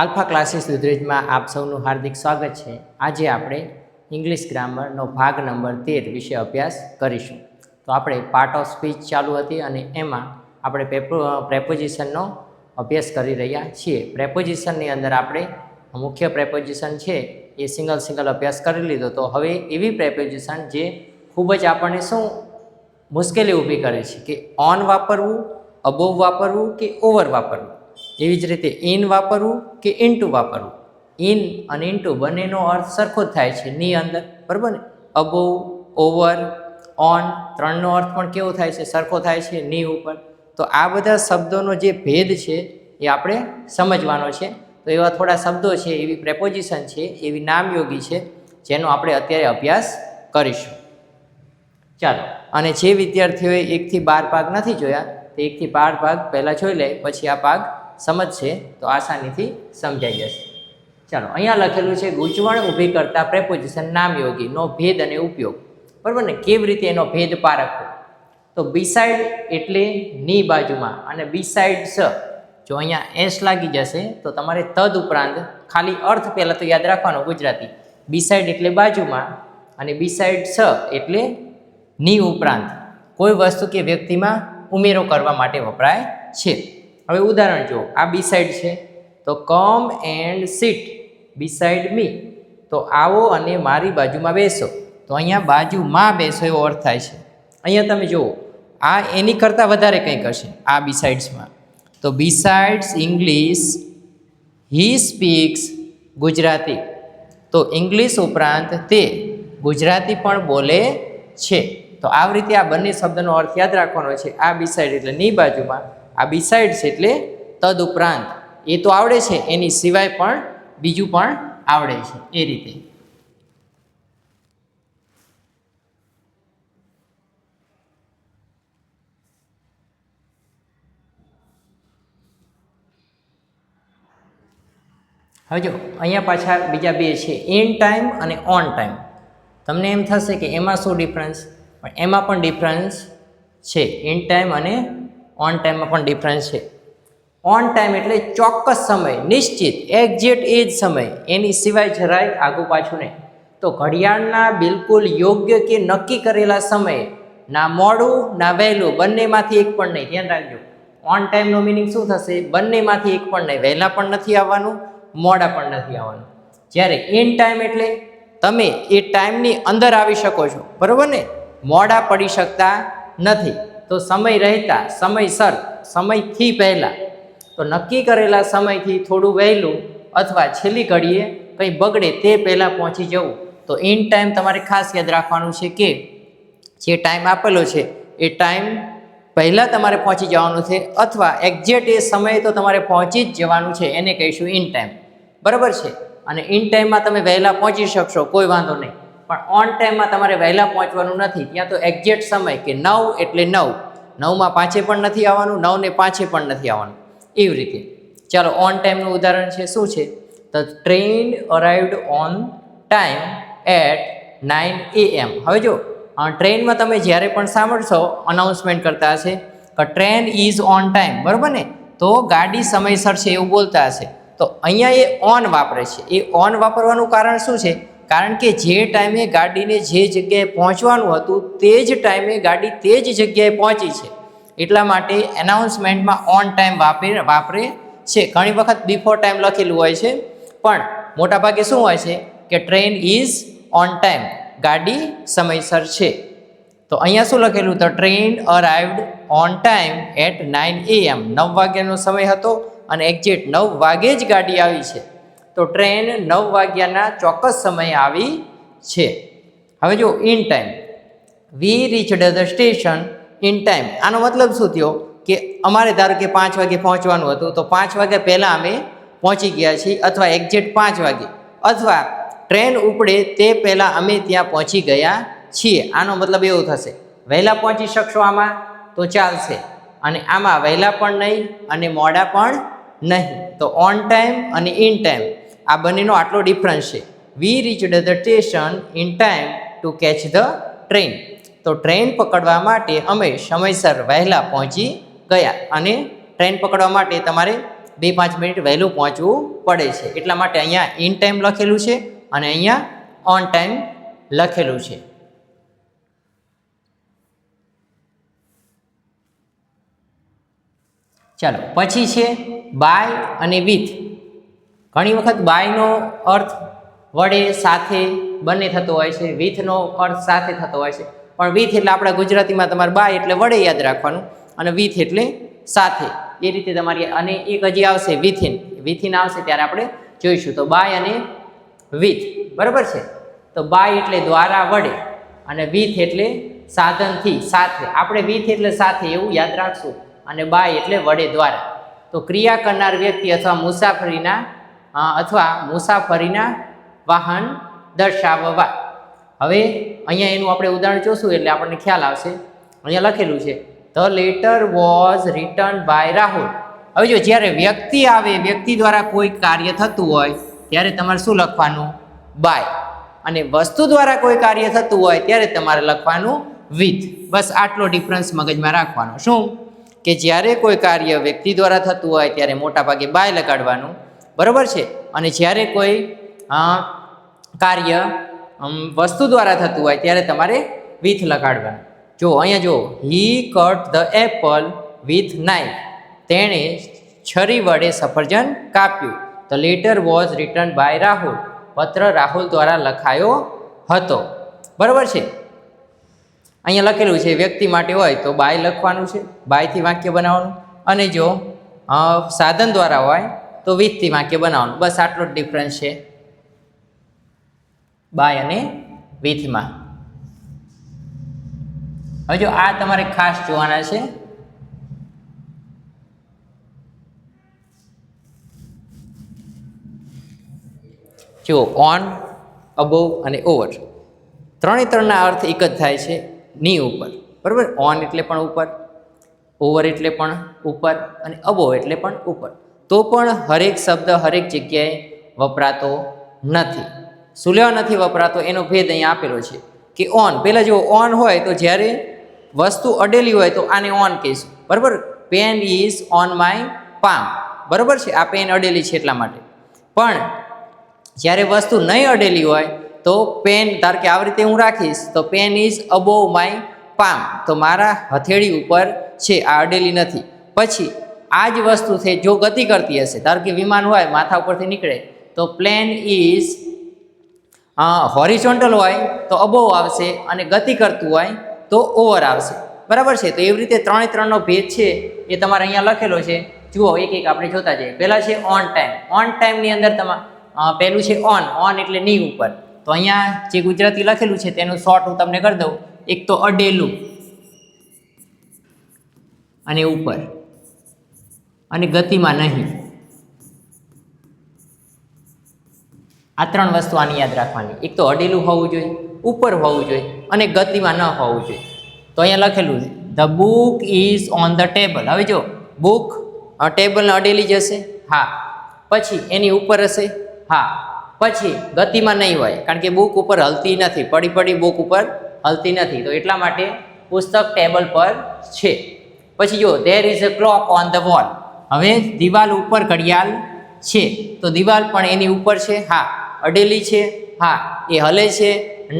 Alpha classes દુધરેજમાં આપ સૌનું હાર્દિક સ્વાગત છે। આજે આપણે ઇંગ્લિશ ગ્રામરનો ભાગ નંબર 13 વિશે અભ્યાસ કરીશું। તો આપણે પાર્ટ ઓફ સ્પીચ ચાલુ હતી અને એમાં આપણે પ્રેપોઝિશનનો અભ્યાસ કરી રહ્યા છીએ। પ્રેપોઝિશનની અંદર આપણે મુખ્ય પ્રેપોઝિશન છે એ સિંગલ અભ્યાસ કરી લીધો। તો હવે એવી પ્રેપોઝિશન જે ખૂબ જ આપણને શું મુશ્કેલી ઊભી કરે છે કે ઓન વાપરવું, અબોવ વાપરવું કે ઓવર વાપરવું। એવી જ રીતે ઇન વાપરવું કે ઇનટુ વાપરવું। ઇન અને ઇનટુ બંનેનો અર્થ સરખો જ થાય છે ની અંદર, બરાબર ને। અબોવ, ઓવર, ઓન ત્રણનો અર્થ પણ કેવો થાય છે? સરખો થાય છે ની ઉપર। તો આ બધા શબ્દોનો જે ભેદ છે એ આપણે સમજવાનો છે। તો એવા થોડા શબ્દો છે, એવી પ્રેપોઝિશન છે, એવી નામયોગી છે જેનો આપણે અત્યારે અભ્યાસ કરીશું। ચાલો, અને જે વિદ્યાર્થીઓએ 1 થી 12 ભાગ નથી જોયા તે 1 થી 12 ભાગ પહેલાં જોઈ લે, પછી આ ભાગ સમજશે તો આસાનીથી સમજાઈ જશે। ચાલો, અહીંયા લખેલું છે ગૂંચવણ ઊભી કરતા પ્રેપોઝિશન નામયોગીનો ભેદ અને ઉપયોગ, બરાબર ને। કેવી રીતે એનો ભેદ પારખવો? તો બીસાઇડ એટલે ની બાજુમાં, અને બીસાઇડ્સ જો અહીંયા એસ લાગી જશે તો તમારે તદ ઉપરાંત ખાલી અર્થ પહેલાં તો યાદ રાખવાનો ગુજરાતી। બીસાઇડ એટલે બાજુમાં અને બીસાઇડ્સ એટલે ની ઉપરાંત કોઈ વસ્તુ કે વ્યક્તિમાં ઉમેરો કરવા માટે વપરાય છે। હવે ઉદાહરણ જુઓ, આ બીસાઇડ છે તો કમ એન્ડ સીટ બીસાઇડ મી, તો આવો અને મારી બાજુમાં બેસો। તો અહીંયા બાજુમાં બેસો એવો અર્થ થાય છે। અહીંયા તમે જુઓ, આ એની કરતાં વધારે કંઈક હશે આ બીસાઇડ્સમાં। તો બીસાઇડ્સ ઇંગ્લિશ હી સ્પીક્સ ગુજરાતી, તો ઇંગ્લિશ ઉપરાંત તે ગુજરાતી પણ બોલે છે। તો આવી રીતે આ બંને શબ્દનો અર્થ યાદ રાખવાનો છે। આ બીસાઇડ એટલે ની બાજુમાં, આ બીસાઇડ્સ એટલે તદ ઉપરાંત। એ તો આવડે છે, એની સિવાય પણ બીજું પણ આવડે છે, એ રીતે। હવે જો અહીંયા પાછા બીજા બે છે, ઇન ટાઈમ અને ઓન ટાઈમ। તમને એમ થશે કે એમાં શું ડિફરન્સ? પણ એમાં પણ ડિફરન્સ છે। ઇન ટાઈમ અને ઓન ટાઈમમાં પણ ડિફરન્સ છે। ઓન ટાઈમ એટલે ચોક્કસ સમય, નિશ્ચિત, એક્ઝેક્ટ એ જ સમય, એની સિવાય જરાય આગું પાછું નહીં। તો ઘડિયાળના બિલકુલ યોગ્ય કે નક્કી કરેલા સમયે ના મોડું ના વહેલું, બંનેમાંથી એક પણ નહીં, ધ્યાન રાખજો। ઓન ટાઈમનો મિનિંગ શું થશે? બંનેમાંથી એક પણ નહીં, વહેલા પણ નથી આવવાનું, મોડા પણ નથી આવવાનું। જ્યારે ઇન ટાઈમ એટલે તમે એ ટાઈમની અંદર આવી શકો છો, બરાબર ને, મોડા પડી શકતા નથી। તો સમય રહેતા, સમયસર, સમયથી પહેલાં, તો નક્કી કરેલા સમયથી થોડું વહેલું અથવા છેલ્લી ઘડીએ કંઈ બગડે તે પહેલાં પહોંચી જવું। તો ઇન ટાઈમ તમારે ખાસ યાદ રાખવાનું છે કે જે ટાઈમ આપેલો છે એ ટાઈમ પહેલાં તમારે પહોંચી જવાનું છે, અથવા એક્ઝેક્ટ એ સમયે તો તમારે પહોંચી જ જવાનું છે, એને કહીશું ઇન ટાઈમ, બરાબર છે। અને ઇન ટાઈમમાં તમે વહેલા પહોંચી શકશો, કોઈ વાંધો નહીં, પણ ઓન ટાઈમમાં તમારે વહેલા પહોંચવાનું નથી। ત્યાં તો એક્ઝેક્ટ સમય કે 9 એટલે 9, 9માં 5 પણ નથી આવવાનું, 9 ને 5 પણ નથી આવવાનું, એવી રીતે। ચાલો, ઓન ટાઈમનું ઉદાહરણ છે, શું છે? The train arrived on time at 9 AM। હવે જો ટ્રેનમાં તમે જ્યારે પણ સાંભળશો અનાઉન્સમેન્ટ કરતા હશે કે ટ્રેન ઇઝ ઓન ટાઈમ, બરાબર ને, તો ગાડી સમયસર છે એવું બોલતા હશે। તો અહીંયા એ ઓન વાપરે છે। એ ઓન વાપરવાનું કારણ શું છે? કારણ કે જે ટાઈમે ગાડીને જે જગ્યાએ પહોંચવાનું હતું તે જ ટાઈમે ગાડી તે જ જગ્યાએ પહોંચી છે, એટલા માટે એનાઉન્સમેન્ટમાં ઓન ટાઈમ વાપરે છે। ઘણી વખત બિફોર ટાઈમ લખેલું હોય છે, પણ મોટાભાગે શું હોય છે કે ટ્રેન ઇઝ ઓન ટાઈમ, ગાડી સમયસર છે। તો અહીંયા શું લખેલું? The train arrived on time at 9 AM, 9 વાગ્યાનો સમય હતો અને એક્ઝેક્ટ 9 વાગે જ ગાડી આવી છે। તો ટ્રેન 9 વાગ્યાના ચોક્કસ સમયે આવી છે। હવે જો in time, we reached the station in time, આનો મતલબ શું થયો કે અમારે ધારો કે 5 વાગે પહોંચવાનું હતું તો 5 વાગ્યા પહેલાં અમે પહોંચી ગયા છીએ, અથવા એક્ઝેક્ટ 5 વાગે, અથવા ટ્રેન ઉપડે તે પહેલાં અમે ત્યાં પહોંચી ગયા છીએ। આનો મતલબ એવો થશે। વહેલા પહોંચી શકશો આમાં તો ચાલશે, અને આમાં વહેલા પણ નહીં અને મોડા પણ નહીં। તો ઓન ટાઈમ અને ઇન ટાઈમ આ બંનેનો આટલો ડિફરન્સ છે। We reached the station in time to catch the train, તો ટ્રેન પકડવા માટે અમે સમયસર વહેલા પહોંચી ગયા, અને ટ્રેન પકડવા માટે તમારે 2-5 મિનિટ વહેલું પહોંચવું પડે છે. એટલા માટે અહીંયા ઇન ટાઈમ લખેલું છે અને અહીંયા ઓન ટાઈમ લખેલું છે. ચાલો પછી છે બાય અને વિથ. ઘણી વખત બાયનો અર્થ વડે સાથે બંને થતો હોય છે, વિથનો અર્થ સાથે થતો હોય છે, પણ વિથ એટલે આપણા ગુજરાતીમાં તમારે બાય એટલે વડે યાદ રાખવાનું અને વિથ એટલે સાથે, એ રીતે તમારી. અને એક હજી આવશે વિથિન, વિથિન આવશે ત્યારે આપણે જોઈશું. તો બાય અને વિથ, બરાબર છે. તો બાય એટલે દ્વારા વડે અને વિથ એટલે સાધનથી સાથે. આપણે વિથ એટલે સાથે એવું યાદ રાખશું અને બાય એટલે વડે દ્વારા. તો ક્રિયા કરનાર વ્યક્તિ અથવા મુસાફરીના વાહન દર્શાવવા. હવે અહીંયા એનું આપણે ઉદાહરણ જોશું એટલે આપણને ખ્યાલ આવશે. અહીંયા લખેલું છે the letter was written by Rahul. હવે જો જ્યારે વ્યક્તિ આવે, વ્યક્તિ દ્વારા કોઈ કાર્ય થતું હોય ત્યારે તમારે શું લખવાનું? બાય. અને વસ્તુ દ્વારા કોઈ કાર્ય થતું હોય ત્યારે તમારે લખવાનું વિથ. બસ આટલો ડિફરન્સ મગજમાં રાખવાનો. શું કે જ્યારે કોઈ કાર્ય વ્યક્તિ દ્વારા થતું હોય ત્યારે મોટા ભાગે બાય લગાડવાનું, બરાબર છે. અને જ્યારે કોઈ કાર્ય વસ્તુ દ્વારા થતું હોય ત્યારે તમારે વિથ લગાડવાનું. જો અહીંયા જો he cut the apple with knife. તેણે છરી વડે સફરજન કાપ્યું. The letter was written by Rahul. પત્ર રાહુલ દ્વારા લખાયો હતો, બરાબર છે. અહીંયા લખેલું છે વ્યક્તિ માટે હોય તો બાય લખવાનું છે, બાયથી વાક્ય બનાવવાનું. અને જો સાધન દ્વારા હોય તો વિથથી વાક્ય બનાવવાનું. બસ આટલો જ ડિફરન્સ છે બાય અને વિથમાં. હવે જો આ તમારે ખાસ જોવાના છે. જો ઓન, અબોવ અને ઓવર, ત્રણના અર્થ એક જ થાય છે, ની ઉપર, બરાબર. ઓન એટલે પણ ઉપર, ઓવર એટલે પણ ઉપર અને અબોવ એટલે પણ ઉપર. તો પણ હરેક શબ્દ હરેક જગ્યાએ વપરાતો નથી. શું લેવા નથી વપરાતો એનો ભેદ અહીંયા આપેલો છે કે ઓન. પહેલાં જો ઓન હોય તો જ્યારે વસ્તુ અડેલી હોય તો આને ઓન કહીશું, બરાબર. Pen is on my palm, બરાબર છે. આ પેન અડેલી છે એટલા માટે. પણ જ્યારે વસ્તુ નહીં અડેલી હોય તો પેન, ધાર કે આવી રીતે હું રાખીશ તો pen is above my palm, તો મારા હથેળી ઉપર છે, આ અડેલી નથી. પછી આ જ વસ્તુ છે જો ગતિ કરતી હશે, ધારો કે વિમાન હોય માથા ઉપરથી નીકળે તો પ્લેન ઇઝ હોરિઝોન્ટલ હોય તો અબોવ આવશે અને ગતિ કરતું હોય તો ઓવર આવશે, બરાબર છે. તો એવી રીતે ત્રણનો ભેદ છે એ તમારે અહીંયા લખેલો છે. જુઓ એક એક આપણે જોતા જઈએ. પહેલાં છે ઓન ટાઈમ. ઓન ટાઈમની અંદર પહેલું છે ઓન એટલે ની ઉપર. તો અહીંયા જે ગુજરાતી લખેલું છે તેનું શોર્ટ હું તમને કરી દઉં. એક તો અડેલું અને ઉપર અને ગતિમાં નહીં. આ ત્રણ વસ્તુ આની યાદ રાખવાની. એક તો અડેલું હોવું જોઈએ, ઉપર હોવું જોઈએ અને ગતિમાં ન હોવું જોઈએ. તો અહીંયા લખેલું છે the book is on the table. હવે જો બુક ટેબલને અડેલી જ હશે, હા. પછી એની ઉપર હશે, હા. પછી ગતિમાં નહીં હોય કારણ કે બુક ઉપર હલતી નથી, પડી બુક ઉપર હલતી નથી. તો એટલા માટે પુસ્તક ટેબલ પર છે. પછી જો there is a clock on the wall. હવે દિવાલ ઉપર ઘડિયાળ છે તો દિવાલ પણ એની ઉપર છે, હા. અડેલી છે, હા. એ હલે છે,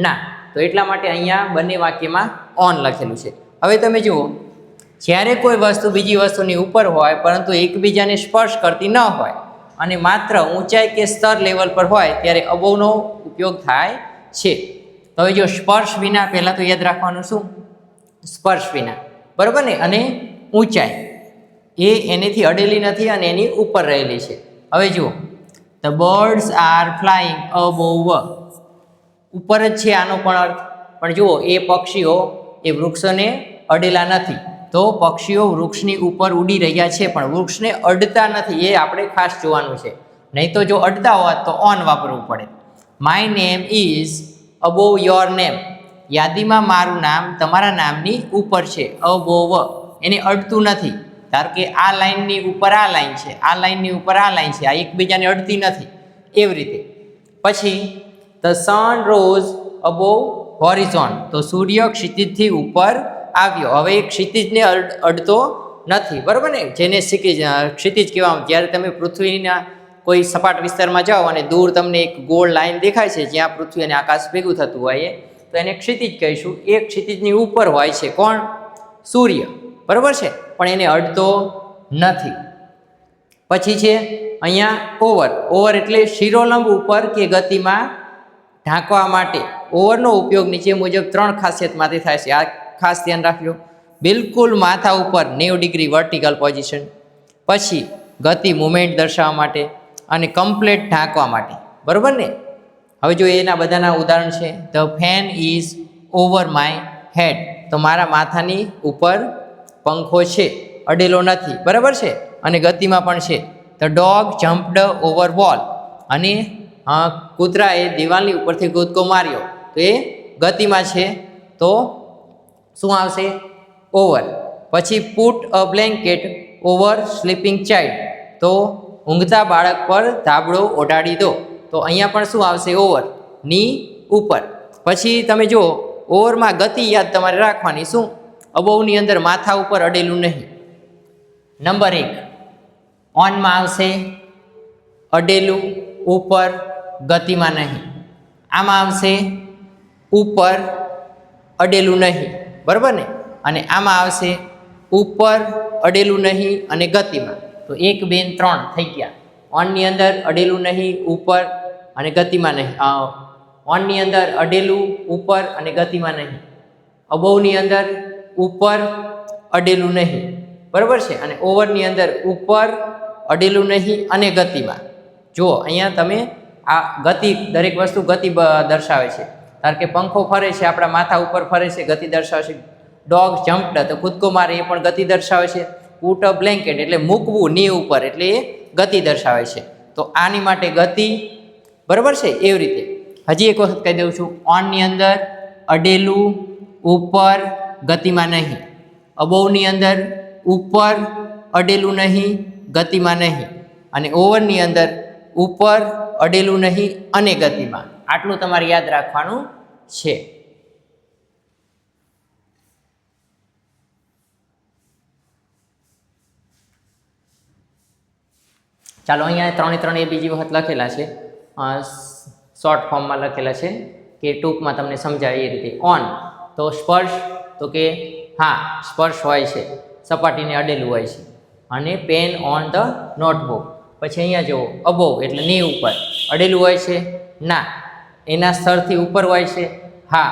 ના. તો એટલા માટે અહીંયા બંને વાક્યમાં ઓન લખેલું છે. હવે તમે જુઓ, જ્યારે કોઈ વસ્તુ બીજી વસ્તુની ઉપર હોય પરંતુ એકબીજાને સ્પર્શ કરતી ન હોય અને માત્ર ઊંચાઈ કે સ્તર લેવલ પર હોય ત્યારે અબોવનો ઉપયોગ થાય છે. તો હવે જો સ્પર્શ વિના, પહેલાં તો યાદ રાખવાનું શું? સ્પર્શ વિના, બરાબર ને. અને ઊંચાઈ એ એનેથી અડેલી નથી અને એની ઉપર રહેલી છે. હવે જુઓ the birds are flying above. ઉપર જ છે આનો પણ અર્થ. પણ જુઓ એ પક્ષીઓ એ વૃક્ષોને અડેલા નથી, તો પક્ષીઓ વૃક્ષની ઉપર ઉડી રહ્યા છે પણ વૃક્ષને અડતા નથી. એ આપણે ખાસ જોવાનું છે, નહીં તો જો અડતા હોત તો ઓન વાપરવું પડે. My name is above your name. યાદીમાં મારું નામ તમારા નામની ઉપર છે. અબોવ એને અડતું નથી. ધારો કે આ લાઈનની ઉપર આ લાઈન છે, આ લાઈનની ઉપર આ લાઈન છે, આ એકબીજાને અડતી નથી, એવી રીતે. પછી the sun rose above horizon. તો સૂર્ય ક્ષિતિજથી ઉપર આવ્યો. હવે એ ક્ષિતિજને અડતો નથી, બરાબર ને, જેને ક્ષિતિજ કહેવામાં. જ્યારે તમે પૃથ્વીના કોઈ સપાટ વિસ્તારમાં જાઓ અને દૂર તમને એક ગોળ લાઈન દેખાય છે જ્યાં પૃથ્વી અને આકાશ ભેગું થતું હોય, તો એને ક્ષિતિજ કહીશું. એ ક્ષિતિજની ઉપર હોય છે કોણ? સૂર્ય, બરાબર છે, પણ એને અડતો નથી. પછી છે અહીંયા ઓવર. ઓવર એટલે શિરોલંબ ઉપર કે ગતિમાં ઢાંકવા માટે. ઓવરનો ઉપયોગ નીચે મુજબ 3 ખાસિયતમાંથી થાય છે. આ ખાસ ધ્યાન રાખજો. બિલકુલ માથા ઉપર 90 ડિગ્રી વર્ટિકલ પોઝિશન, પછી ગતિ મુમેન્ટ દર્શાવવા માટે, અને કમ્પ્લેટ ઢાંકવા માટે, બરાબર ને. હવે જો એના બધાના ઉદાહરણ છે. The fan is over my head, તો મારા માથાની ઉપર પંખો છે, અડેલો નથી, બરાબર છે, અને ગતિમાં પણ છે. The dog jumped over wall, અને કૂતરાએ દિવાલની ઉપરથી કૂદકો માર્યો, તો એ ગતિમાં છે, તો શું આવશે? ઓવર. પછી put a blanket over sleeping child, તો ઊંઘતા બાળક પર ધાબળો ઓઢાડી દો, તો અહીંયા પણ શું આવશે? ઓવર, ની ઉપર. પછી તમે જુઓ ઓવરમાં ગતિ યાદ તમારે રાખવાની. શું? અબોવની અંદર માથા ઉપર અડેલું નહીં. નંબર 1 ઓનમાં આવશે અડેલું, ઉપર, ગતિમાં નહીં. આમાં આવશે ઉપર, અડેલું નહીં, બરાબર ને, અને આમાં આવશે ઉપર, અડેલું નહીં અને ગતિમાં. તો 1 2 3 થઈ ગયા. ઓનની અંદર અડેલું નહીં, ઉપર અને ગતિમાં નહીં. ઓનની અંદર અડેલું, ઉપર અને ગતિમાં નહીં. અબોવની અંદર ઉપર, અડેલું નહીં, બરાબર છે, અને ઓવરની અંદર ઉપર, અડેલું નહીં અને ગતિમાં. જુઓ અહીંયા તમે આ ગતિ, દરેક વસ્તુ ગતિ દર્શાવે છે. કારણ કે પંખો ફરે છે, આપણા માથા ઉપર ફરે છે, ગતિ દર્શાવે છે. ડોગ જમ્પડ, તો કૂદકો મારે, એ પણ ગતિ દર્શાવે છે. પુટ અ બ્લેન્કેટ એટલે મૂકવું ની ઉપર, એટલે એ ગતિ દર્શાવે છે. તો આની માટે ગતિ, બરાબર છે. એવી રીતે હજી એક વખત કહી દઉં છું. ઓનની અંદર અડેલું, ઉપર, ગતિમાં નહીં. અબોવની અંદર ઉપર, અડેલું નહીં, ગતિમાં નહીં, અને ઓવરની અંદર ઉપર, અડેલું નહીં અને ગતિમાં. આટલું તમારે યાદ રાખવાનું છે. ચાલો, અહીંયા 3 એ બીજી વખત લખેલા છે, શોર્ટ ફોર્મમાં લખેલા છે કે ટૂંકમાં તમને સમજાય એ રીતે. ઓન તો સ્પર્શ, તો કે હા સ્પર્શ હોય છે, સપાટીને અડેલું હોય છે. અને પેન ઓન ધ નોટબુક. પછી અહીંયા જુઓ અબોવ એટલે ની ઉપર, અડેલું હોય છે? ના. એના સ્તરથી ઉપર હોય છે? હા.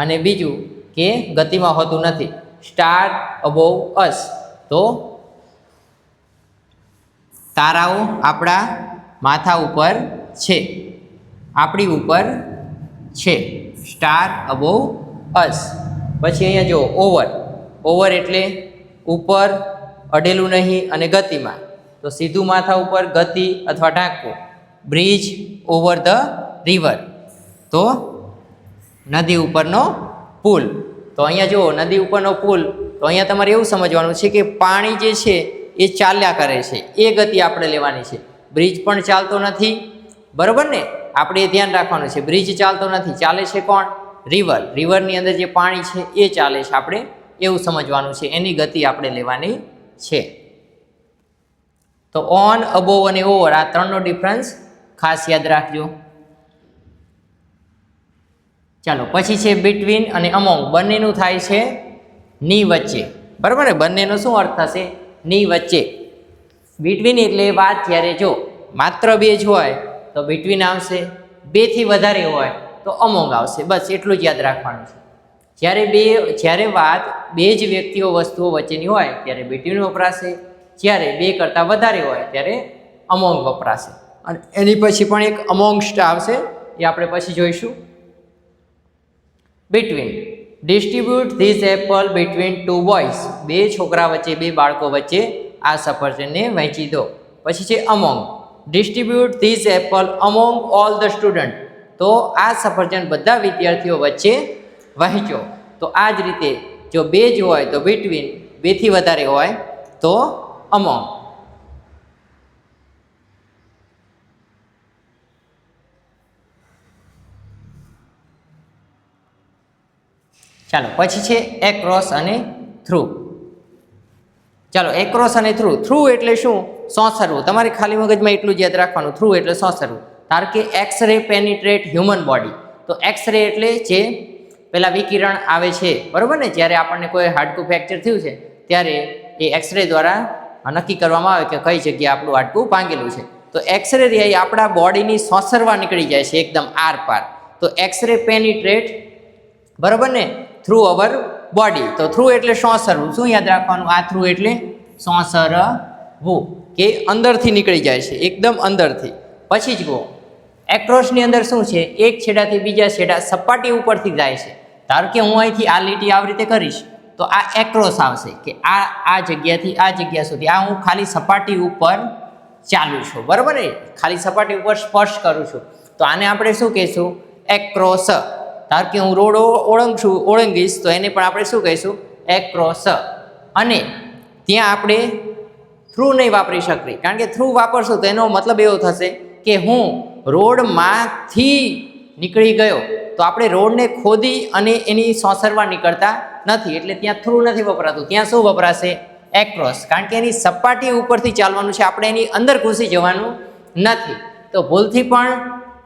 અને બીજું કે ગતિમાં હોતું નથી. સ્ટાર અબોવ અસ, તો તારાઓ આપણા માથા ઉપર છે, આપણી ઉપર છે. સ્ટાર અબોવ અસ. પછી અહીંયા જુઓ ઓવર. ઓવર એટલે ઉપર, અડેલું નહીં અને ગતિમાં, તો સીધું માથા ઉપર, ગતિ અથવા ઢાંકવું. બ્રિજ ઓવર ધ રિવર, તો નદી ઉપરનો પુલ. તો અહીંયા જુઓ નદી ઉપરનો પુલ, તો અહીંયા તમારે એવું સમજવાનું છે કે પાણી જે છે એ ચાલ્યા કરે છે, એ ગતિ આપણે લેવાની છે. બ્રિજ પણ ચાલતો નથી, બરાબર ને, આપણે એ ધ્યાન રાખવાનું છે. બ્રિજ ચાલતો નથી, ચાલે છે કોણ? રિવર. રિવરની અંદર જે પાણી છે એ ચાલે છે, આપણે એવું સમજવાનું છે. એની ગતિ આપણે લેવાની છે. તો ઓન, અબોવ અને ઓવર, આ 3નો ડિફરન્સ ખાસ યાદ રાખજો. ચાલો, પછી છે બિટવીન અને અમોંગ. બંનેનું થાય છે ની વચ્ચે, બરાબર ને. બંનેનો શું અર્થ થશે? ની વચ્ચે. બિટવીન એટલે વાત જ્યારે જો માત્ર 2 જ હોય તો બિટવીન આવશે, 2 થી વધારે હોય તો અમોંગ આવશે. બસ એટલું જ યાદ રાખવાનું છે. જ્યારે વાત 2 જ વ્યક્તિઓ, વસ્તુઓ વચ્ચેની હોય ત્યારે બિટવીન વપરાશે. જ્યારે 2 કરતાં વધારે હોય ત્યારે અમોંગ વપરાશે. અને એની પછી પણ એક અમોંગસ્ટ આવશે, એ આપણે પછી જોઈશું. Between. Distribute this Apple between 2 boys. 2 છોકરા વચ્ચે, 2 બાળકો વચ્ચે આ સફરજનને વહેંચી દો. પછી છે among. Distribute this Apple among all the student. તો આ સફરજન બધા વિદ્યાર્થીઓ વચ્ચે વહેંચો. તો આ જ રીતે જો 2 જ હોય તો બિટવીન, 2 થી વધારે હોય તો અમોંગ. ચાલો, પછી છે એક્રોસ અને થ્રુ. ચાલો એક્રોસ અને થ્રુ. થ્રુ એટલે શું? સોંસરવું. તમારે ખાલી મગજમાં એટલું જ યાદ રાખવાનું, થ્રુ એટલે સોંસરવું. ધારો કે એક્સરે પેનિટ્રેટ હ્યુમન બોડી, તો એક્સરે એટલે જે પેલા વિકિરણ આવે છે, બરોબર ને, જ્યારે આપણને કોઈ હાડકું ફ્રેક્ચર થયું છે ત્યારે એ એક્સરે દ્વારા નક્કી કરવામાં આવે કે કઈ જગ્યાએ આપણું હાડકું ભાંગેલું છે. તો એક્સરે રે આપણા બોડીની સોંસરવા નીકળી જાય છે એકદમ આર પાર. તો એક્સરે પેનિટ્રેટ, બરોબર ને, થ્રુ અવર બોડી. તો થ્રુ એટલે સોંસરવું. શું યાદ રાખવાનું? આ થ્રુ એટલે સોંસરવું, કે અંદરથી નીકળી જાય છે, એકદમ અંદરથી. પછી જુઓ એક્રોસની અંદર શું છે? એક છેડાથી બીજા છેડા સપાટી ઉપરથી જાય છે. ધારો કે હું અહીંથી આ લીટી આવી રીતે કરીશ તો આ એક્રોસ આવશે, કે આ જગ્યાથી આ જગ્યા સુધી આ હું ખાલી સપાટી ઉપર ચાલું છું, બરાબર ને, ખાલી સપાટી ઉપર સ્પર્શ કરું છું. તો આને આપણે શું કહીશું? એક્રોસ. ધારો કે હું રોડ ઓળંગીશ તો એને પણ આપણે શું કહીશું? એક્રોસ. અને ત્યાં આપણે થ્રુ નહીં વાપરી શકીએ, કારણ કે થ્રુ વાપરશું તો એનો મતલબ એવો થશે કે હું રોડમાંથી નીકળી ગયો, તો આપણે રોડને ખોદી અને એની સોંસરવા નીકળતા નથી, એટલે ત્યાં થ્રુ નથી વપરાતું. ત્યાં શું વપરાશે? એક્રોસ, કારણ કે એની સપાટી ઉપરથી ચાલવાનું છે, આપણે એની અંદર ઘૂસી જવાનું નથી. તો ભૂલથી પણ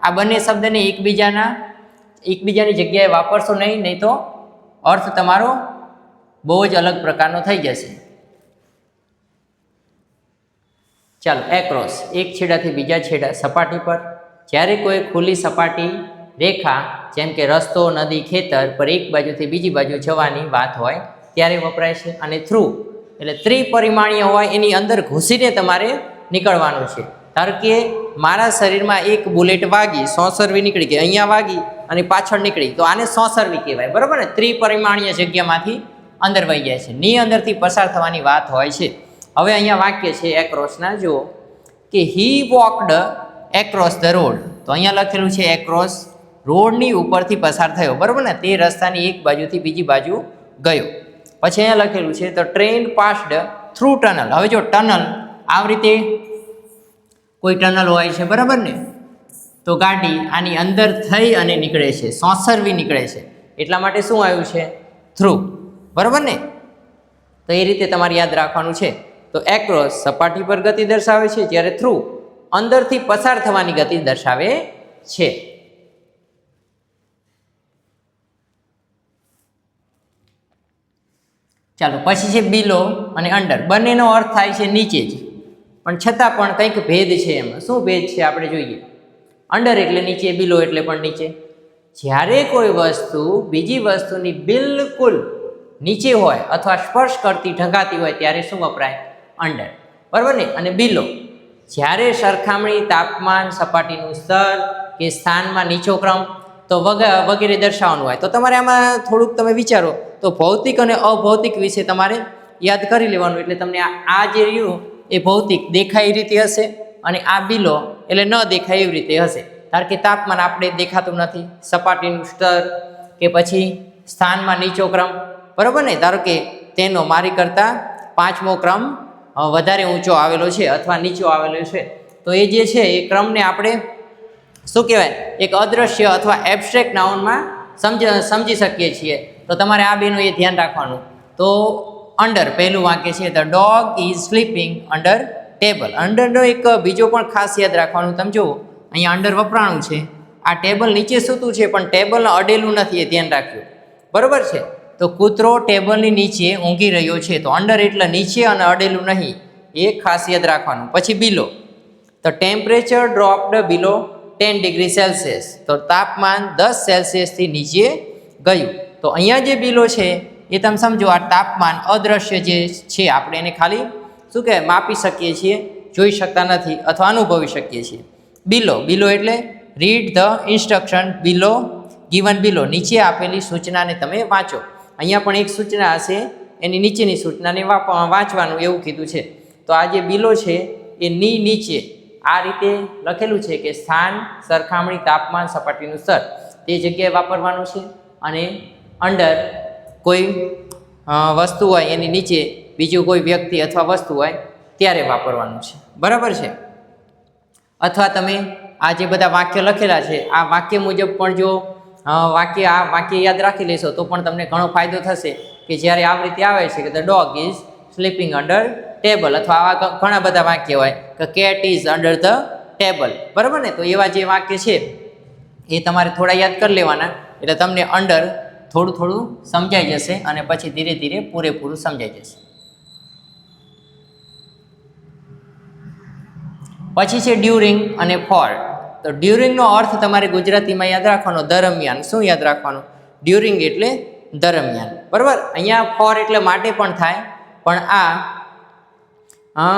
આ બંને શબ્દને એકબીજાની જગ્યાએ વાપરશો નહીં તો અર્થ તમારો બહુ જ અલગ પ્રકારનો થઈ જશે. ચાલો એક્રોસ, એક છેડાથી બીજા છેડા સપાટી પર. જ્યારે કોઈ ખુલ્લી સપાટી રેખા જેમ કે રસ્તો, નદી, ખેતર પર એક બાજુથી બીજી બાજુ જવાની વાત હોય ત્યારે વપરાય છે. અને થ્રુ એટલે ત્રિપરિમાણીય હોય, એની અંદર ઘૂસીને તમારે નીકળવાનું છે. ધારો કે મારા શરીરમાં એક બુલેટ વાગી, સોંસરવી નીકળી ગઈ, અહીંયા વાગી અને પાછળ નીકળી, તો આને સોંસરવી કહેવાય, બરાબર ને. ત્રિપરિમાણીય જગ્યામાંથી અંદર વહી જાય છે, ની અંદરથી પસાર થવાની વાત હોય છે. હવે અહીંયા વાક્ય છે એક્રોસના, જુઓ કે હી વોકડ એક્રોસ ધ રોડ. તો અહીંયા લખેલું છે એક્રોસ, રોડની ઉપરથી પસાર થયો, બરાબર ને, તે રસ્તાની એક બાજુથી બીજી બાજુ ગયો. પછી અહીંયા લખેલું છે તો ટ્રેન પાસ્ડ થ્રુ ટનલ. હવે જો ટનલ આવી રીતે કોઈ ટનલ હોય છે, બરાબર ને, તો ગાડી આની અંદર થઈ અને નીકળે છે, સોંસરવી નીકળે છે, એટલા માટે શું આવ્યું છે? થ્રુ, બરાબર ને. તો એ રીતે તમારે યાદ રાખવાનું છે. તો એક્રોસ સપાટી પર ગતિ દર્શાવે છે, જ્યારે થ્રુ અંદરથી પસાર થવાની ગતિ દર્શાવે છે. ચાલો પછી છે બિલો અને અંડર. બંનેનો અર્થ થાય છે નીચે જ, પણ છતાં પણ કંઈક ભેદ છે એમાં. શું ભેદ છે આપણે જોઈએ. અંડર એટલે નીચે, બિલો એટલે પણ નીચે. જ્યારે કોઈ વસ્તુ બીજી વસ્તુની બિલકુલ નીચે હોય અથવા સ્પર્શ કરતી ઢંકાતી હોય ત્યારે શું વપરાય? અંડર, બરાબર ને. અને બિલો જ્યારે સરખામણી, તાપમાન, સપાટીનું સ્તર કે સ્થાનમાં નીચો ક્રમ તો વગેરે દર્શાવવાનું હોય. તો તમારે આમાં થોડુંક તમે વિચારો તો ભૌતિક અને અભૌતિક વિશે તમારે યાદ કરી લેવાનું. એટલે તમને આ જે રહ્યું એ ભૌતિક દેખાય એ રીતે હશે, અને આ બિલો એટલે ન દેખાય એવી રીતે હશે. ધારો કે તાપમાન આપણે દેખાતું નથી, સપાટીનું સ્તર કે પછી સ્થાનમાં નીચો ક્રમ, બરાબર ને. ધારો કે તેનો મારી કરતાં 5મો ક્રમ વધારે ઊંચો આવેલો છે અથવા નીચો આવેલો છે, તો એ જે છે એ ક્રમને આપણે શું કહેવાય? એક અદ્રશ્ય અથવા એબ્સ્ટ્રેક્ટ નાઉનમાં સમજી શકીએ છીએ. તો તમારે આ બેનું એ ધ્યાન રાખવાનું. તો અંડર પહેલું વાક્ય છે the dog is sleeping under table. અંડરનો એક બીજો પણ ખાસ યાદ રાખવાનું. તમે જુઓ અહીંયા અંડર વપરાણું છે, આ ટેબલ નીચે સૂતું છે પણ ટેબલને અડેલું નથી, એ ધ્યાન રાખ્યું, બરાબર છે. તો કૂતરો ટેબલની નીચે ઊંઘી રહ્યો છે, તો અંડર એટલે નીચે અને અડેલું નહીં, એ ખાસ યાદ રાખવાનું. પછી બિલો, તો ટેમ્પરેચર ડ્રોપ્ડ બિલો 10 ડિગ્રી સેલ્સિયસ, તો તાપમાન 10 સેલ્સિયસથી નીચે ગયું. તો અહીંયા જે બિલો છે એ તમે સમજો, આ તાપમાન અદ્રશ્ય જે છે, આપણે એને ખાલી શું કહેવાય? માપી શકીએ છીએ, જોઈ શકતા નથી અથવા અનુભવી શકીએ છીએ. બિલો એટલે read the instruction below given below, નીચે આપેલી સૂચનાને તમે વાંચો. અહીંયા પણ એક સૂચના હશે, એની નીચેની સૂચનાને વાંચવાનું એવું કીધું છે. તો આ જે બિલો છે એ નીચે આ રીતે લખેલું છે કે સ્થાન, સરખામણી, તાપમાન, સપાટીનું સ્તર તે જગ્યાએ વાપરવાનું છે. અને અંડર કોઈ વસ્તુ હોય એની નીચે બીજું કોઈ વ્યક્તિ અથવા વસ્તુ હોય ત્યારે વાપરવાનું છે, બરાબર છે. અથવા તમે આ જે બધા વાક્ય લખેલા છે આ વાક્ય મુજબ પણ જો વાક્ય યાદ રાખી લેશો તો પણ તમને ઘણો ફાયદો થશે. કે જ્યારે આવી રીતે આવે છે કે the dog is sleeping under table, અથવા આવા ઘણા બધા વાક્ય હોય કે cat is under the table, બરાબર ને? તો એવા જે વાક્ય છે એ તમારે થોડા યાદ કરી લેવાના, એટલે તમને અંડર થોડું થોડું સમજાઈ જશે અને પછી ધીરે ધીરે પૂરેપૂરું સમજાઈ જશે. પછી છે ડ્યુરિંગ અને ફોર. તો ડ્યુરિંગનો અર્થ તમારે ગુજરાતીમાં યાદ રાખવાનો દરમિયાન. શું યાદ રાખવાનું? ડ્યુરિંગ એટલે દરમિયાન, બરાબર. અહીંયા ફોર એટલે માટે પણ થાય, પણ આ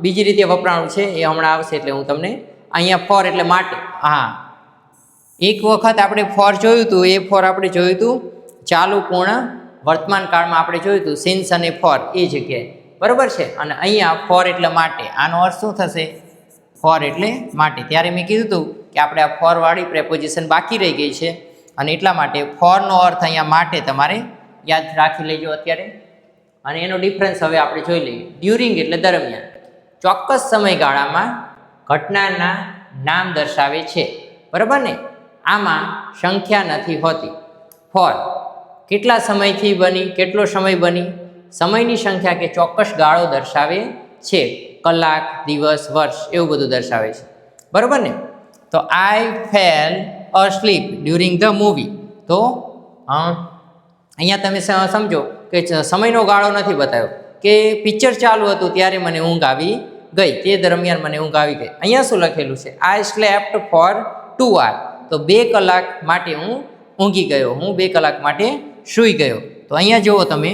બીજી રીતે વપરાણું છે, એ હમણાં આવશે એટલે હું તમને. અહીંયા ફોર એટલે માટે. હા, એક વખત આપણે ફોર જોયું હતું, એ ફોર આપણે જોયું હતું ચાલુ પૂર્ણ વર્તમાન કાળમાં આપણે જોયું હતું સિન્સ અને ફોર એ જગ્યાએ, બરાબર છે. અને અહીંયા ફોર એટલે માટે. આનો અર્થ શું થશે? ફોર એટલે માટે. ત્યારે મેં કીધું હતું કે આપણે આ ફોરવાળી પ્રેપોઝિશન બાકી રહી ગઈ છે, અને એટલા માટે ફોરનો અર્થ અહીંયા માટે તમારે યાદ રાખી લેજો અત્યારે. અને એનો ડિફરન્સ હવે આપણે જોઈ લઈએ. ડ્યુરિંગ એટલે દરમિયાન, ચોક્કસ સમયગાળામાં ઘટનાના નામ દર્શાવે છે, બરાબર ને? આમાં સંખ્યા નથી હોતી. ફોર કેટલા સમયથી બની, કેટલો સમય બની, સમયની સંખ્યા કે ચોક્કસ ગાળો દર્શાવે છે. કલાક, દિવસ, વર્ષ એવું બધું દર્શાવે છે, બરાબર ને? તો આઈ fail asleep during the movie. તો અહીંયા તમે સમજો કે સમયનો ગાળો નથી બતાવ્યો, કે પિક્ચર ચાલુ હતું ત્યારે મને ઊંઘ આવી ગઈ, તે દરમિયાન મને ઊંઘ આવી ગઈ. અહીંયા શું લખેલું છે? આઈ સ્લેપ્ટ ફોર 2 hours. તો 2 કલાક માટે હું ઊંઘી ગયો, હું 2 કલાક માટે સૂઈ ગયો. તો અહીંયા જુઓ તમે,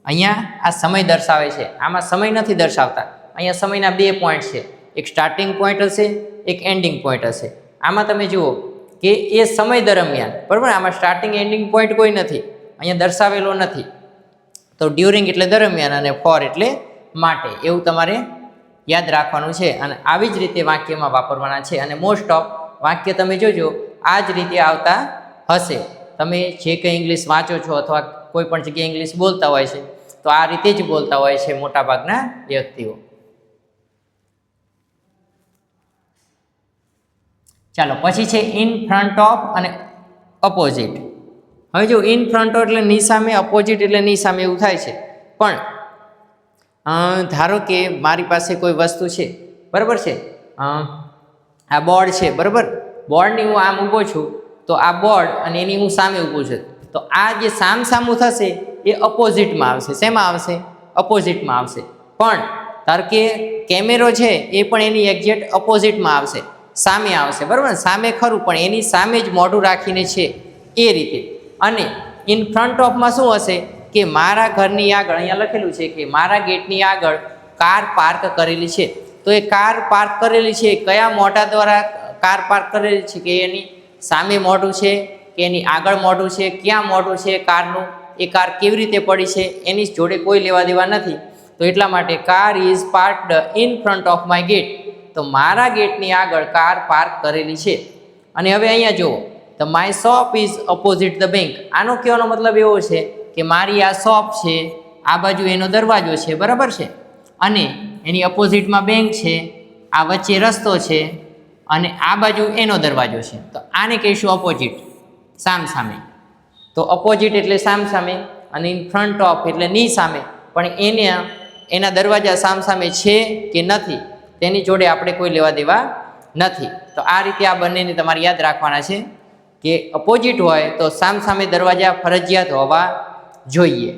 અહીંયા આ સમય દર્શાવે છે, આમાં સમય નથી દર્શાવતા. અહીંયા સમયના 2 પોઈન્ટ છે, એક સ્ટાર્ટિંગ પોઈન્ટ હશે, એક એન્ડિંગ પોઈન્ટ હશે. આમાં તમે જુઓ કે એ સમય દરમિયાન, બરાબર, આમાં સ્ટાર્ટિંગ એન્ડિંગ પોઈન્ટ કોઈ નથી, અહીંયા દર્શાવેલો નથી. તો ડ્યુરિંગ એટલે દરમિયાન અને ફોર એટલે માટે, એવું તમારે યાદ રાખવાનું છે. અને આવી જ રીતે વાક્યમાં વાપરવાના છે. અને મોસ્ટ ઓફ વાક્ય તમે જોજો આ જ રીતે આવતા હશે. તમે જે કંઈ ઇંગ્લિશ વાંચો છો અથવા કોઈ પણ જગ્યાએ ઇંગ્લિશ બોલતા હોય છે તો આ રીતે જ બોલતા હોય છે મોટાભાગના વ્યક્તિઓ. ચાલો, પછી છે ઇન ફ્રન્ટ ઓફ અને અપોઝિટ. હવે જો ઇન ફ્રન્ટ ઓફ એટલે ની સામે, અપોઝિટ એટલે ની સામે એવું થાય છે. પણ ધારો કે મારી પાસે કોઈ વસ્તુ છે, બરાબર છે, આ બોર્ડ છે, બરાબર, બોર્ડની હું આમ ઊભો છું, તો આ બોર્ડ અને એની હું સામે ઊભું છું, તો આ જે સામસામું થશે એ અપોઝિટમાં આવશે. શેમાં આવશે? અપોઝિટમાં આવશે. પણ ધારો કે કેમેરો છે એ પણ એની એક્ઝેક્ટ અપોઝિટમાં આવશે, સામે આવશે, બરાબર. સામે ખરું, પણ એની સામે જ મોઢું રાખીને છે એ રીતે. અને ઇન ફ્રન્ટ ઓફમાં શું હશે કે મારા ઘરની આગળ, અહીંયા લખેલું છે કે મારા ગેટની આગળ કાર પાર્ક કરેલી છે. તો એ કાર પાર્ક કરેલી છે, કયા મોઢા દ્વારા કાર પાર્ક કરેલી છે? કે એની સામે મોઢું છે કે એની આગળ મોઢું છે? ક્યાં મોઢું છે કારનું? એ કાર કેવી રીતે પડી છે એની જોડે કોઈ લેવા દેવા નથી. તો એટલા માટે car is parked in front of my gate. તો મારા ગેટની આગળ કાર પાર્ક કરેલી છે. અને હવે અહીંયા જુઓ, તો my shop is opposite the bank. આનો કહેવાનો મતલબ એવો છે કે મારી આ શોપ છે, આ બાજુ એનો દરવાજો છે, બરાબર છે, અને એની અપોઝિટમાં બેંક છે, આ વચ્ચે રસ્તો છે, અને આ બાજુ એનો દરવાજો છે. તો આને કહીશું અપોઝિટ, સામસામે. તો અપોઝિટ એટલે સામસામે, અને ઇન ફ્રન્ટ ઓફ એટલે ની સામે. પણ એના દરવાજા સામસામે છે કે નથી તેની જોડે આપણે કોઈ લેવા દેવા નથી. તો આ રીતે આ બંનેને તમારે યાદ રાખવાના છે કે અપોઝિટ હોય તો સામસામે દરવાજા ફરજિયાત હોવા જોઈએ,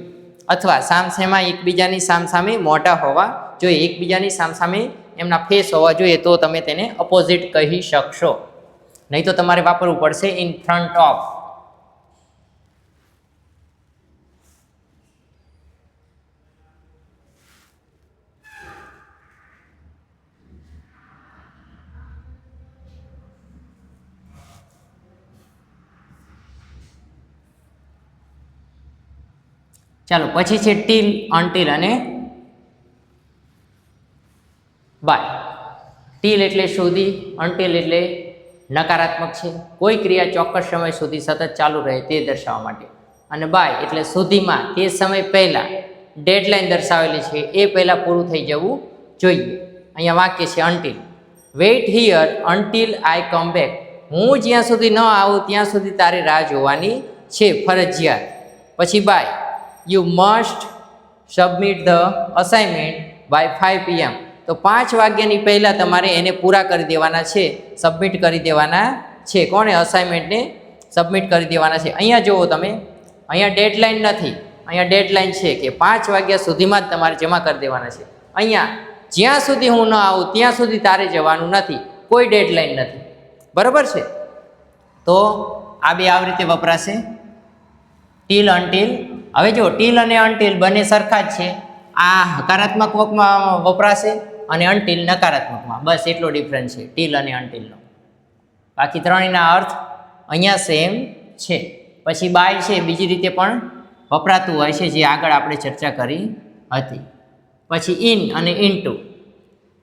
અથવા સામસામા એકબીજાની સામસામે મોઢા હોવા જોઈએ, એકબીજાની સામસામે એમના ફેસ હોવા જોઈએ, તો તમે તેને અપોઝિટ કહી શકશો. નહીં તો તમારે વાપરવું પડશે ઇન ફ્રન્ટ ઓફ. ચાલો, પછી છે ટીલ, અનટીલ અને બાય. ટીલ એટલે સુધી, અનટીલ એટલે નકારાત્મક છે, કોઈ ક્રિયા ચોક્કસ સમય સુધી સતત ચાલુ રહે તે દર્શાવવા માટે. અને બાય એટલે સુધીમાં, તે સમય પહેલાં, ડેડલાઇન દર્શાવેલી છે એ પહેલાં પૂરું થઈ જવું જોઈએ. અહીંયા વાક્ય છે until. Wait here until I come back. હું જ્યાં સુધી ન આવું ત્યાં સુધી તારે રાહ જોવાની છે, ફરજિયાત. પછી by, you must submit the assignment by 5 PM. તો 5 વાગ્યાની પહેલાં તમારે એને પૂરા કરી દેવાના છે, સબમિટ કરી દેવાના છે. કોણે? અસાઇનમેન્ટને સબમિટ કરી દેવાના છે. અહીંયા જુઓ તમે, અહીંયા ડેડલાઇન નથી, અહીંયા ડેડલાઇન છે કે 5 વાગ્યા સુધીમાં જ તમારે જમા કરી દેવાના છે. અહીંયા જ્યાં સુધી હું ન આવું ત્યાં સુધી તારે જવાનું નથી, કોઈ ડેડલાઇન નથી. બરાબર છે? તો આ બે આવી રીતે વપરાશે, ટીલ અનટીલ. હવે જો ટીલ અને અનટીલ બંને સરખા જ છે. આ હકારાત્મકમાં વપરાશે અને અનટીલ નકારાત્મકમાં. બસ એટલો ડિફરન્સ છે ટીલ અને અનટીલનો. બાકી ત્રણેયના અર્થ અહીંયા સેમ છે. પછી બાય છે બીજી રીતે પણ વપરાતું હોય છે, જે આગળ આપણે ચર્ચા કરી હતી. પછી ઇન અને ઇનટુ.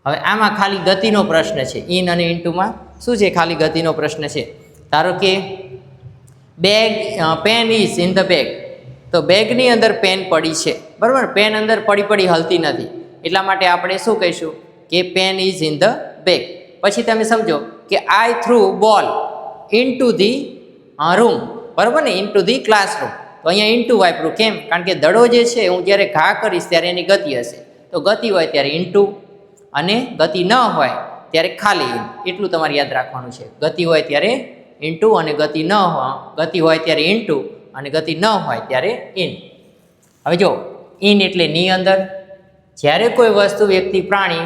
હવે આમાં ખાલી ગતિનો પ્રશ્ન છે. ઇન અને ઇનટુમાં શું છે? ખાલી ગતિનો પ્રશ્ન છે. ધારો કે bag, pen is in the bag. તો બેગની અંદર પેન પડી છે, બરાબર? પેન અંદર પડી હલતી નથી, એટલા માટે આપણે શું કહીશું કે pen is in the bag. પછી તમે સમજો કે I throw ball into the room, બરાબર ને? Into the classroom. તો અહીંયા ઇનટુ વાપર્યું. કેમ? કારણ કે દડો જે છે હું જ્યારે ઘા કરીશ ત્યારે એની ગતિ હશે. તો ગતિ હોય ત્યારે ઇનટુ અને ગતિ ન હોય ત્યારે ખાલી ઇન. એટલું તમારે યાદ રાખવાનું છે. ગતિ હોય ત્યારે ઇનટુ અને ગતિ હોય ત્યારે ઇનટુ અને ગતિ ન હોય ત્યારે ઇન. હવે જો ઇન એટલે ની અંદર. જ્યારે કોઈ વસ્તુ, વ્યક્તિ, પ્રાણી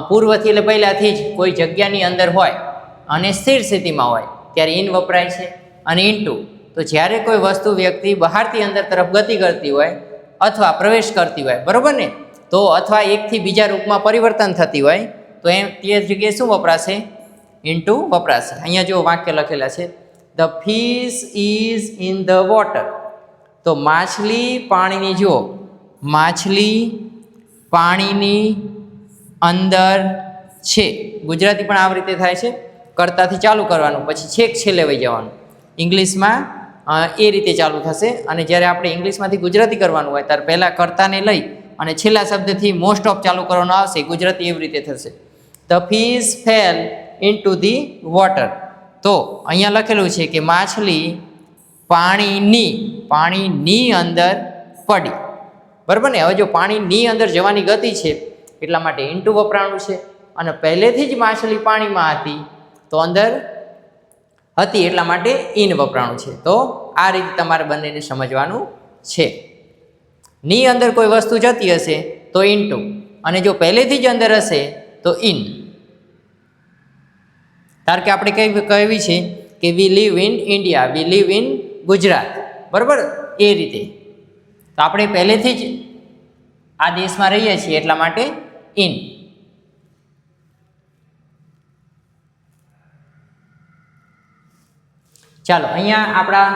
પૂર્વથી એટલે પહેલાંથી જ કોઈ જગ્યાની અંદર હોય અને સ્થિર સ્થિતિમાં હોય ત્યારે ઇન વપરાય છે. અને ઇનટુ તો જ્યારે કોઈ વસ્તુ, વ્યક્તિ બહારથી અંદર તરફ ગતિ કરતી હોય અથવા પ્રવેશ કરતી હોય, બરાબર ને? તો અથવા એકથી બીજા રૂપમાં પરિવર્તન થતી હોય તો એમ તે જગ્યાએ શું વપરાશે? ઇનટુ વપરાશે. અહીંયા જો વાક્ય લખેલા છે, the fish is in the water. તો માછલી પાણીની, જુઓ, માછલી પાણીની અંદર છે. ગુજરાતી પણ આવી રીતે થાય છે, કર્તાથી ચાલુ કરવાનું પછી છેક છેલ્લે વહી જવાનું. ઇંગ્લિશમાં એ રીતે ચાલુ થશે. અને જ્યારે આપણે ઇંગ્લિશમાંથી ગુજરાતી કરવાનું હોય ત્યારે પહેલાં કર્તાને લઈ અને છેલ્લા શબ્દથી મોસ્ટ ઓફ ચાલુ કરવાનું આવશે. ગુજરાતી એવી રીતે થશે, the fish fail into the water. તો અહીંયા લખેલું છે કે માછલી પાણીની અંદર પડી, બરાબર ને? હવે જો પાણીની અંદર જવાની ગતિ છે એટલા માટે ઇનટુ વપરાણું છે. અને પહેલેથી જ માછલી પાણીમાં હતી તો અંદર હતી એટલા માટે ઇન વપરાણું છે. તો આ રીતે તમારે બંનેને સમજવાનું છે. ની અંદર કોઈ વસ્તુ જતી હશે તો ઇનટુ, અને જો પહેલેથી જ અંદર હશે તો ઇન. ધારો કે આપણે કહેવી છે કે we live in India, we live in Gujarat, બરાબર? એ રીતે તો આપણે પહેલેથી જ આ દેશમાં રહીએ છીએ એટલા માટે ઇન. ચાલો, અહીંયા આપણા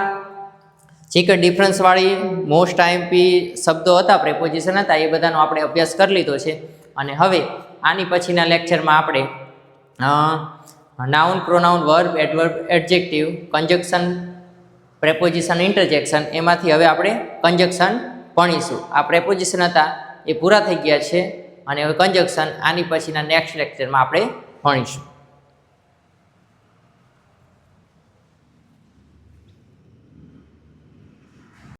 જે કે ડિફરન્સવાળી મોસ્ટ આઈએમપી શબ્દો હતા, પ્રેપોઝિશન હતા, એ બધાનો આપણે અભ્યાસ કરી લીધો છે. અને હવે આની પછીના લેક્ચરમાં આપણે noun, pronoun, verb, adverb, adjective, conjunction, preposition, interjection, એમાંથી હવે આપણે કન્જક્શન ભણીશું. આ પ્રેપોઝિશન હતા એ પૂરા થઈ ગયા છે અને હવે કન્જક્શન આની પછીના નેક્સ્ટ લેક્ચરમાં આપણે ભણીશું.